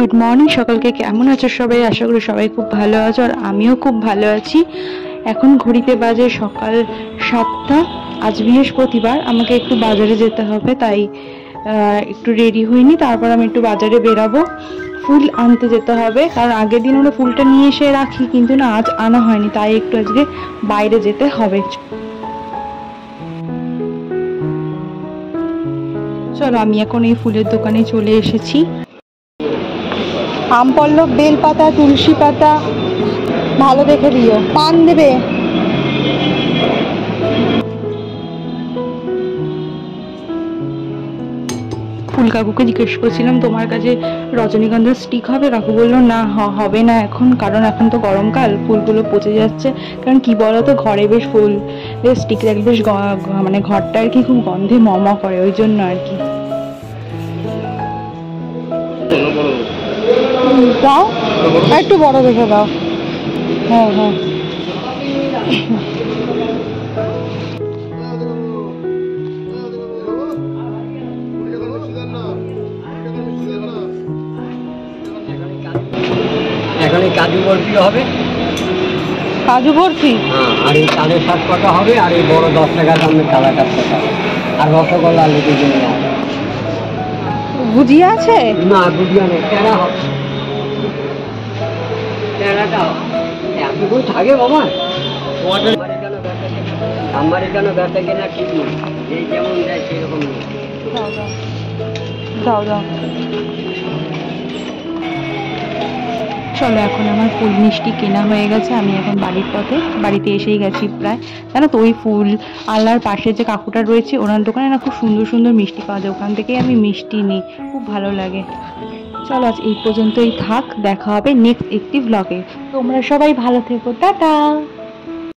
Good morning সকালকে, কেমন আছো সবাই? আশা করি সবাই খুব ভালো আছো, আর আমিও খুব ভালো আছি। এখন ঘড়িতে বাজে সকাল 7টা। আজ বৃহস্পতিবার, আমাকে একটু বাজারে যেতে হবে, তাই একটু রেডি হইনি। তারপর আমি একটু বাজারে বেরাবো, ফুল আনতে যেতে হবে। কারণ আগের দিন হলো ফুলটা নিয়ে এসে রাখি, কিন্তু না আজ আনা হয়নি, তাই একটু আজকে বাইরে যেতে হবে। চলো, আমি এখন এই ফুলের দোকানে চলে এসেছি। আমপল্লব, বেলপাতা, তুলসী পাতা ভালো দেখে দিও। পান দেবে? ফুল কাকুকে জিজ্ঞেস করছিলাম তোমার কাছে রজনীগন্ধার স্টিক হবে? কাকু বললো না, হবে না এখন, কারণ এখন তো গরমকাল, ফুলগুলো পচে যাচ্ছে। কারণ কি বলতো, ঘরে বেশ ফুল স্টিক রাখলে বেশ মানে ঘরটা আর কি খুব গন্ধে মম করে, ওই জন্য আর কি। দাও, একটু বড় দেখে দাও। হ্যাঁ হ্যাঁ, এখন এই কাজু বরফি হবে। কাজু বরফি? হ্যাঁ, আর এই চালের শাক কটা হবে, আর এই বড় 10 টাকা দামের চালা কাজ কটা হবে, আর রসগোল্লা লিখে জন্য আছে। ভুজিয়া আছে? না, ভুজিয়া নেই, টেরা হবে। টেরাটা এতক্ষণ থাকে বাবা। আমার এখানে ব্যথা কিনা ঠিক নেই, এই যেমন দেয় সেরকম নেই। দাও দাও। চলো, এখন আমার ফুল মিষ্টি কেনা হয়ে গেছে, আমি এখন বাড়ির পথে, বাড়িতে এসেই গেছি প্রায়। জানো তো, ওই ফুল আল্লাহর পাশে যে কাকুটা রয়েছে, ওনার দোকানে না খুব সুন্দর সুন্দর মিষ্টি পাওয়া যায়, ওখান থেকেই আমি মিষ্টি নিই, খুব ভালো লাগে। চলো, আজ এই পর্যন্তই থাক, দেখা হবে নেক্সট একটি ব্লগে। তোমরা সবাই ভালো থেকো, টাটা।